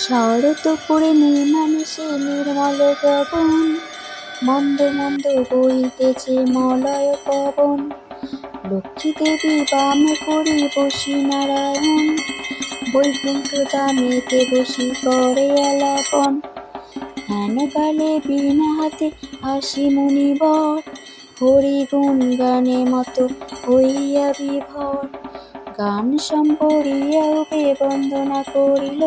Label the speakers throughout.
Speaker 1: শরৎ পূর্ণিমা সে নির্মল গগন, মন্দ মন্দ বহিতেছে মলয় পবন। লক্ষ্মী দেবী বামে করি বসি নারায়ণ, বৈকুণ্ঠ ধামেতে বসি করে আলাপন। হেন কালে বীণা হাতে আসি মুনিবর, হরি গুণ গানে মতো হইয়া বিভোর। গান সম্বরিয়া উভে বন্দনা করিল,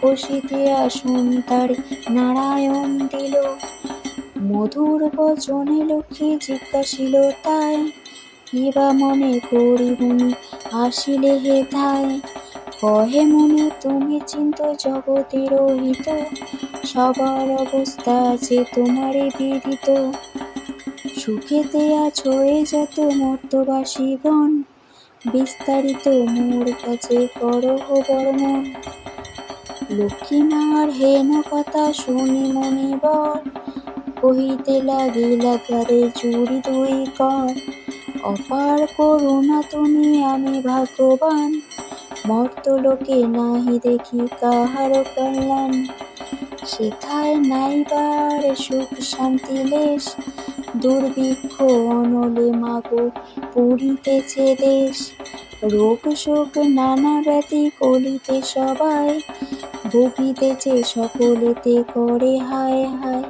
Speaker 1: বসিতে আসন তারে নারায়ণ দিল। মধুর বচনে লক্ষ্মী জিজ্ঞাসিল তাই, কিবা মনে করি মুনি আসিলে হেথায়। কহে মুনি তুমি চিন্ত জগতের হিত, সবার অবস্থা যে তোমারে বিদিত। সুখেতে আছো এ যত মর্তবাসীগণ, বিস্তারিত মোর কাছে করহ বর্ণন। লক্ষ্মী মার হেন কথা শুনি মুনিবর, কহিতে লাগিলা তারে জুড়ি দুই কর। অপার করুণা তুমি আমি ভাগ্যবান, মর্তলোকে নাহি দেখি কাহার কল্যাণ। সেথায় নাইবার সুখ শান্তি লেশ, দুর্ভিক্ষ অনলে মাগো পুরিতেছে দেশ। রোগ শোক নানা ব্যাধি কলিতে সবাই, ভুগিতেছে সকলেতে করে হায় হায়।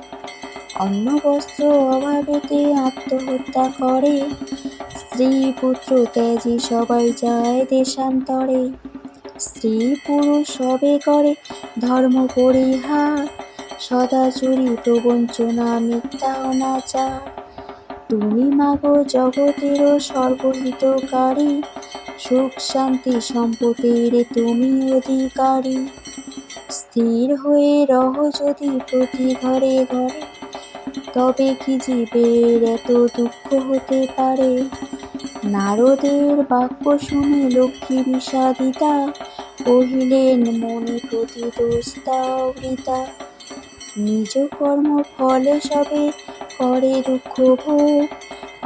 Speaker 1: অন্ন বস্ত্র অভাবেতে আত্মহত্যা করে, স্ত্রী পুত্র ত্যাজি সবাই যায় দেশান্তরে। স্ত্রী পুরুষ সবে করে ধর্ম পরিহার, সদা চুরি প্রবঞ্চনা মিথ্যা অনাচার। তুমি মাগো জগতের সর্বহিতকারী, সুখ শান্তি সম্পদের তুমি অধিকারী। স্থির হয়ে রহ যদি প্রতি ঘরে ঘরে, তবে কি জীবের এত দুঃখ হতে পারে। নারদের বাক্য শুনে লক্ষ্মী বিষাদিতা, কহিলেন মনে প্রতি দোষ দাও বৃথা। নিজ কর্ম ফলে সবে করে দুঃখ ভোগ,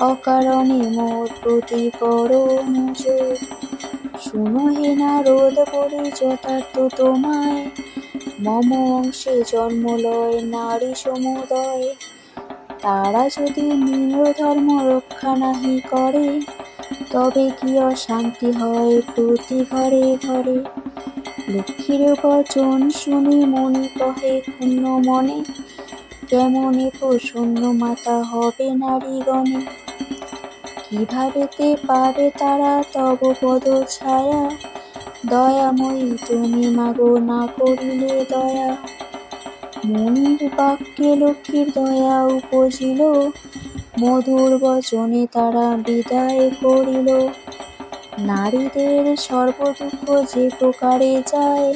Speaker 1: অকারণে মোর প্রতি করো অনুযোগ। শুনো হে নারদ বলি যথার্থ তোমায়, মম অংশে জন্ম লয় নারী সমুদয়। তারা যদি নিজ ধর্ম রক্ষা নাহি করে, তবে কি অশান্তি হয় প্রতি ঘরে ঘরে। লক্ষ্মীর বচন শুনি মুনি কহে ক্ষুণ্ণ মনে, কেমনে প্রসন্ন মাতা হবে নারীগণে। কিভাবেতে পাবে তারা তব পদ ছায়া, দয়াময়ী তুমি মাগো না করিলে দয়া। মুনির বাক্যে লক্ষ্মীর দয়া উপজিল, মধুর বচনে তারা বিদায় করিল। নারীদের সর্বদুঃখ যে প্রকারে যায়,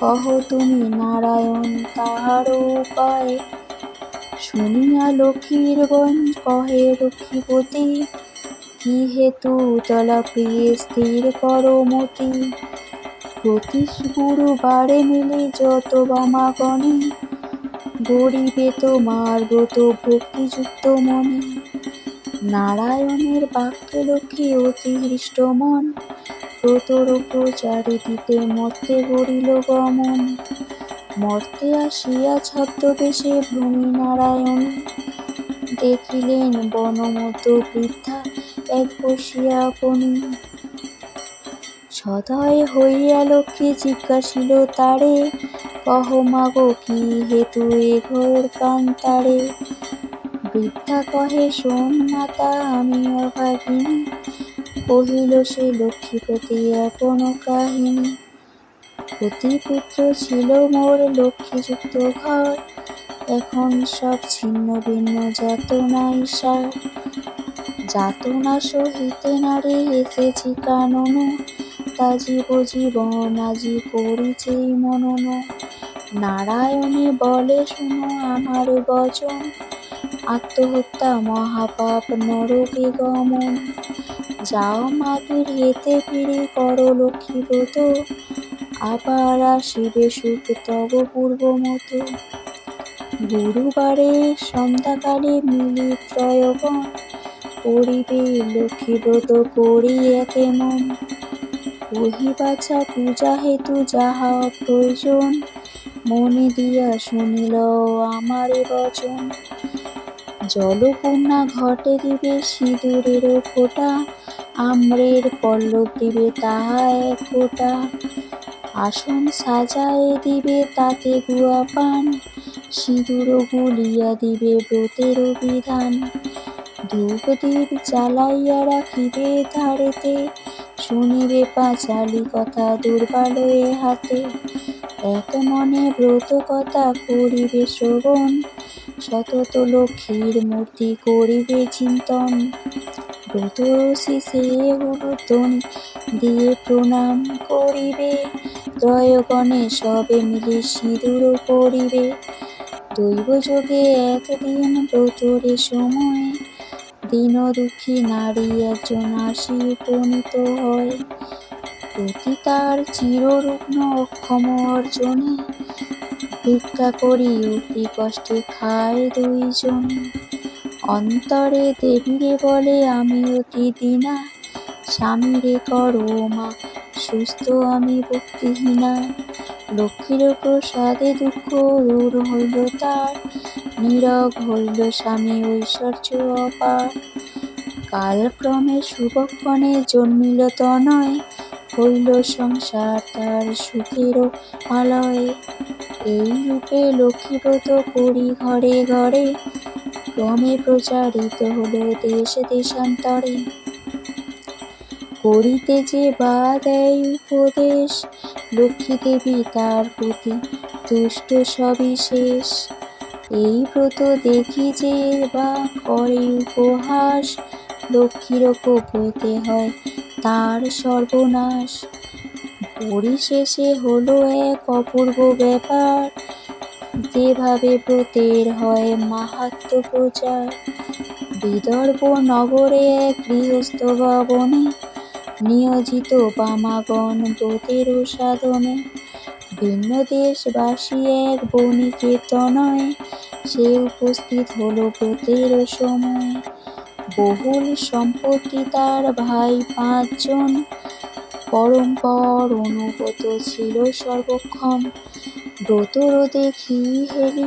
Speaker 1: কহ তুমি নারায়ণ তাহার উপায়। শুনিয়া লক্ষ্মীর বন কহে লক্ষ্মীপতি, কি হেতু তলা প্রিয়ে স্থির করো মতি। প্রতি গুরুবারে মিলে যত বামাগণে, গরিবে তোমার ব্রত ভক্তিযুক্ত মনে। নারায়ণের বাক্যে লক্ষ্মী অতি হৃষ্ট মন, ব্রতর প্রচারে দিতে মর্তে করিল গমন। মর্তে আসিয়া ছদ্মবেশে ভূমি নারায়ণী, দেখিলেন বনমধ্য বৃদ্ধা এক বসিয়া আপনি। সদয় হইয়া লক্ষ্মী জিজ্ঞাসিল তারে, কহ মাগো কি হেতু এ ঘোর কান্তারে। বৃদ্ধা কহে শোন মাতা আমি অভাগিনী, কহিল সে লক্ষ্মীপতি আপন কাহিনী। পতিপুত্র ছিল মোর লক্ষ্মীযুক্ত ঘর, এখন সব ছিন্ন ভিন্ন যাতনাই সার। যাতনা সহিতে নারে এসেছি কানন, তা জীবন আজি করিছে মনন। নারায়ণে বলে শুনো আমার বচন, আত্মহত্যা মহাপাপ নরকে গমন। যাও মাগির হেতে ফিরে করো লক্ষ্মীব্রত, আবার আসিবে সুখ তব পূর্ব মতো। গুরুবারে সন্ধ্যাকালে মিলি ত্রয়গণ, করিবে লক্ষ্মীব্রত করি একে মন। কহি বাছা পূজা হেতু যাহা প্রয়োজন, মনে দিয়া শুনিল আমারে বচন। জলপূর্ণা ঘটে দিবে সিঁদুরের ফোঁটা, আম্রের পল্লব দিবে তাহা এক গোটা। আসন সাজায়ে দিবে তাতে গুয়া পান, সিঁদুর গুলিয়া দিবে ব্রতের বিধান। ধূপদীপ জ্বালাইয়া রাখিবে ধারেতে, শুনিবে পাঁচালি কথা দুর্বালয়ে হাতে। এক মনে ব্রত কথা করিবে শ্রবণ, সতত লক্ষ্মীর মূর্তি করিবে চিন্তন। ব্রতর শেষে উলুধ্বনি দিয়ে প্রণাম করিবে, ত্রয়গণে সবে মিলে সিঁদুর পরিবে। দৈবযোগে একদিন ব্রতরে সময়, দীন দুঃখী নারী একজন আসি উপনীত হয়। প্রতি তার চিররুগ্ন অক্ষম অর্জনে, ভিক্ষা করি অতি কষ্টে খায় দুইজনে। অন্তরে দেবীরে বলে আমি অতি দীনা, স্বামীরে করো মা সুস্থ আমি ভক্তিহীনা। লক্ষ্মীর প্রসাদে দুঃখ দূর হইল তার, নীরব হইল স্বামী ঐশ্বর্য অপার। কালক্রমে শুভক্ষণে জন্মিল তনয়, হইল সংসার তার সুখের আলয়। এই রূপে লক্ষ্মীব্রত করি ঘরে ঘরে, ক্রমে প্রচারিত হল দেশ দেশান্তরে। করিতে যে বা দেয় উপদেশ, লক্ষ্মী দেবী তার প্রতি তুষ্ট সবিশেষ। এই ব্রত দেখি যে বা করে উপহাস, লক্ষ্মীর কোপ হইতে হয় তার সর্বনাশ। পরিশেষে হলো এক অপূর্ব ব্যাপার, যেভাবে ব্রতের হয় মাহাত্ম্য প্রচার। বিদর্ভ নগরে এক গৃহস্থ ভবনে, নিয়োজিত বামাগণ ব্রতের সাধনে। ভিন্ন দেশবাসী এক বণিকের তনয়, সে উপস্থিত হলো ব্রতের সময়। বহুল সম্পত্তি তার ভাই 5 জন, পরম্পর অনুগত ছিল সর্বক্ষণ। ব্রতর দেখি হেলি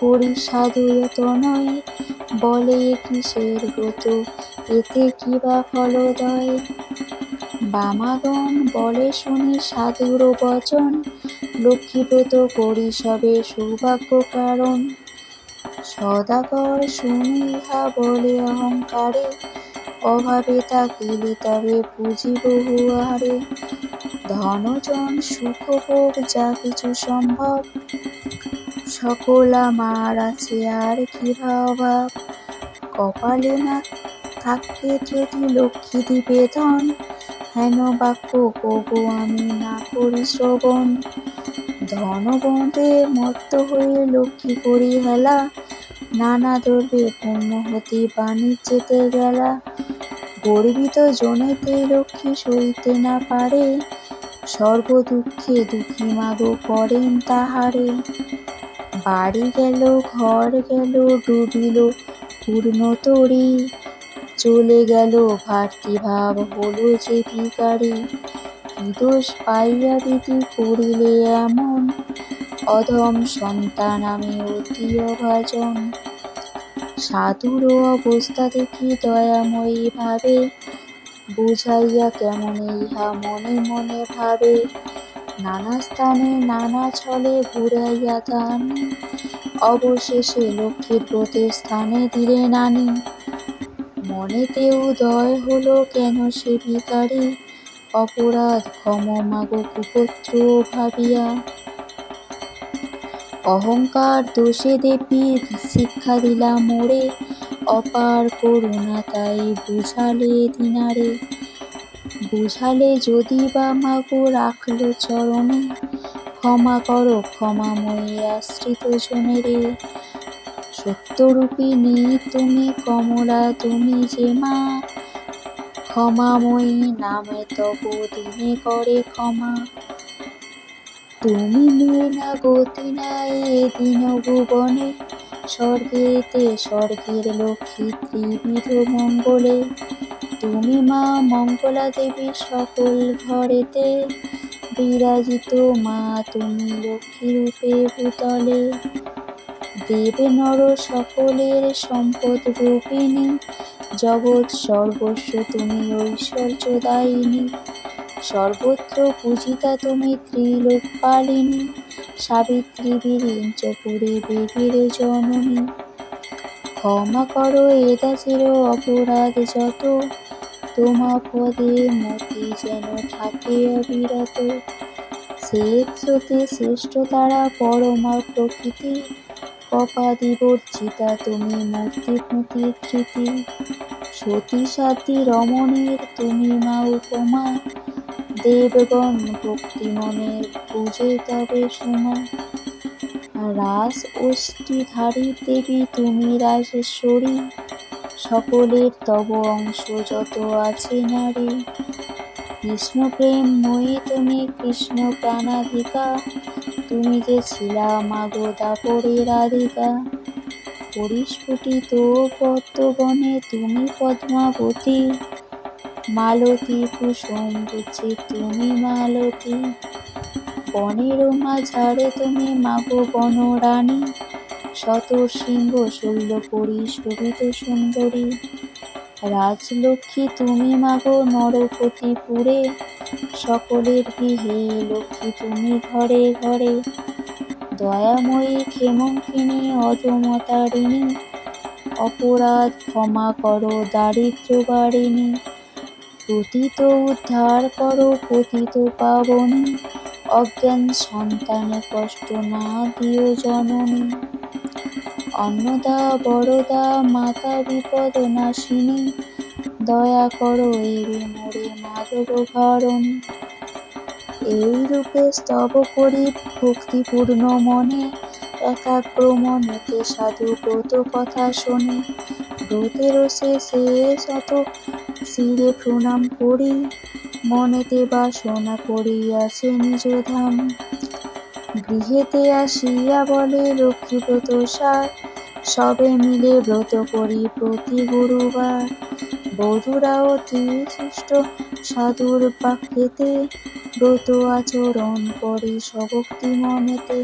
Speaker 1: করি সাধুতনয়, বলে এ কিসের ব্রত এতে কি বা ফলদয়। বামাগণ বলে শুনি সাধুর বচন, লক্ষ্মীব্রত করি সবে সৌভাগ্য কারণ। সদাগর শুনি ইহা বলে অহংকারে, অভাবে থাকিলে তবে পুঁজি বহু হারে। ধনজন সুখভোগ যা কিছু সম্ভব, সকল আমার আছে আর কি বা অভাব। কপালে না থাকে যদি লক্ষ্মী দিবে ধন, হেন বাক্য কবু আমি না করি শ্রবণ। ধনবন্ধে মত্ত হয়ে লক্ষ্মী করি হেলা, নানা দ্রব্যে পূর্ণ হতে বাণিজ্যেতে গেলা। গর্বিত জনেতে লক্ষ্মী সইতে না পারে, সর্ব দুঃখে দুঃখী মাগো করেন তাহারে। বাড়ি গেল ঘর গেল ডুবিল পূর্ণ তরী, চলে গেল ভাতৃভাব হলো যে ভিখারি। কি দোষ পাইয়া বিধি করিলে এমন, অধম সন্তান আমি অতি অভাজন। সাধুর অবস্থা দেখি দয়াময়ী ভাবে, বুঝাইয়া কেমন ইহা মনে মনে ভাবে। নানা স্থানে নানা ছলে ঘুরাইয়া দানি, অবশেষে লক্ষ্মীর ব্রতের স্থানে দিলেন আনি। মনেতে উদয় হলো কেন সে ভিখারি, অপরাধ ক্ষম মাগো কুপুত্র ভাবিয়া। অহংকার দোষে দেবী শিক্ষা দিলা মোরে, অপার করুণা তাই বুঝালে দিনারে। বুঝালে যদি বা মাগো রাখল চরণে, ক্ষমা করো ক্ষমাময়ী আশ্রিত জনেরে। সত্যরূপিণী তুমি কমলা তুমি যে মা, ক্ষমাময়ী নামে তব দিনে করে ক্ষমা। তুমি মেয়ে না গতি নাই এ দীন ভুবনে, স্বর্গেতে স্বর্গের লক্ষ্মী ত্রিবিধ মঙ্গলে। তুমি মা মঙ্গলা দেবী সকল ঘরেতে, বিরাজিত মা তুমি লক্ষ্মী রূপে ভূতলে। দেব নর সকলের সম্পদ রূপিণী, জগৎ সর্বস্ব তুমি ঐশ্বর্যদায়িনী। সর্বত্র পূজিতা তুমি ত্রিলোকপালিনী, সাবিত্রী বিরিঞ্চ পুরী বেদের জননী। ক্ষমা করো এ দাসের অপরাধ যত, তোমা পদে মতি যেন থাকে অবিরত। শ্বেত স্রোতে শ্রেষ্ঠ তারা পরমা প্রকৃতি, কপাদি বর্জিতা তুমি মূর্তিভূতি ধৃতি। সতী সাথী রমণীর তুমি মা উপমা, দেবগণ ভক্তি মনে পূজে তবে সুমা। রাস অষ্টিধারী দেবী তুমি রাজেশ্বরী, সকলের তব অংশ যত আছে নারী। কৃষ্ণ প্রেম মই তুমি কৃষ্ণ প্রাণাধিকা, তুমি যে ছিলা মাগো দাপরে রাধিকা। পরিস্ফুটিত পদ্মবনে তুমি পদ্মাবতী, মালতী কুসুম বুঝি তুমি মালতী। বনের মাঝারে তুমি মাগো বনরানী, শত সিংহ শৈল পরিশোভিত সুন্দরী। রাজলক্ষ্মী তুমি মাগো নরপতিপুরে, সকলের গৃহে লক্ষ্মী তুমি ঘরে ঘরে। দয়াময়ী ক্ষেমঙ্কিনী অধমতারিণী, অপরাধ ক্ষমা করো দারিদ্র বারিণী। পতিত উদ্ধার করো পতিত পাবনী, অজ্ঞান সন্তানে কষ্ট না দিও জননী। অন্নদা বরদা মাতা বিপদ নাশিনী, দয়া করো এবে মোরে মাধব ঘরণী। এই রূপে স্তব করি ভক্তিপূর্ণ মনে, একাগ্র মনেতে সাধু ব্রত কথা শোনে। ব্রতের শেষে শত শিরে প্রণাম করি, মনেতে বাসনা করিয়াছে নিজ ধাম। গৃহেতে আসিয়া বলে লক্ষ্মী ব্রত সার, সবে মিলে ব্রত করি প্রতি গুরুবার। বধূরা অতি সুষ্ঠ সাধুর বাক্যেতে, ব্রত আচরণ করে সভক্তি মনেতে।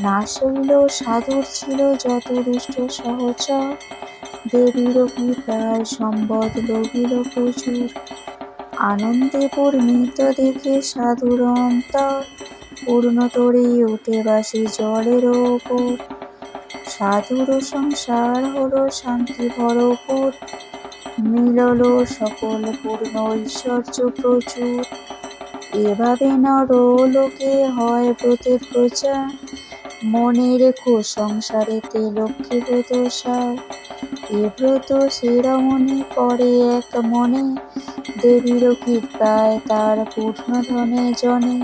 Speaker 1: নাশ হইল সাধুর ছিল যত দুষ্ট সহচর, দেবীর কৃপায় সম্বদ লভিল প্রচুর। আনন্দে পূর্ণিত দেখে সাধুর অন্তর, পূর্ণতরে ওঠে বাসি জলের ওপর। সাধুর সংসার হলো শান্তি ভরপুর, মিলল সকল পূর্ণ ঐশ্বর্য প্রচুর। এভাবে নর লোকে হয় ব্রতের প্রচার, মনে রেখো সংসারেতে লক্ষ্মী ব্রত সার। এ ব্রত সে রমণী করে এক মনে, দেবীর কৃপায় তার পূর্ণ ধনে জনে।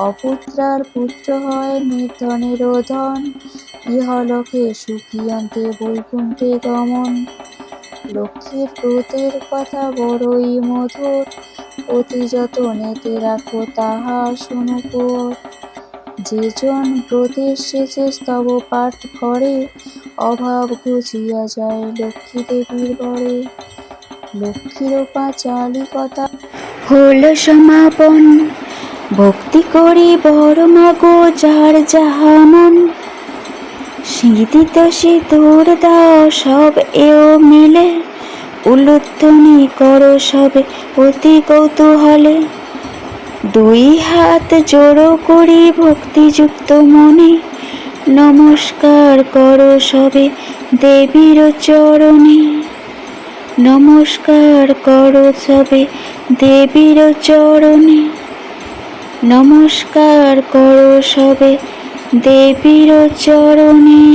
Speaker 1: অপুত্রার পুত্র হয় নির্ধনেরও ধন, ইহলোকে সুখী অন্তে বৈকুণ্ঠে গমন। লক্ষ্মীর ব্রতের কথা বড়ই মধুর, অতি যতনেতে রাখো তাহা শোনো পর। যেজন ব্রতের শেষে স্তব পাঠ করে, অভাব ঘুচিয়া যায় লক্ষ্মী দেবীর বরে। লক্ষ্মীর পাঁচালী কথা হল সমাপন, ভক্তি করি বড় মাগো যার যাহা মন। সিঁদিত সিঁদুর দাও সব এও মিলে, উলুধ্বনি করো সবে অতি কৌতূহলে। দুই হাত জোড়ো করি ভক্তিযুক্ত মনে, নমস্কার করো সবে দেবীর চরণে। নমস্কার করো সবে দেবীর চরণে, নমস্কার করো সবে দেবীর চরণে।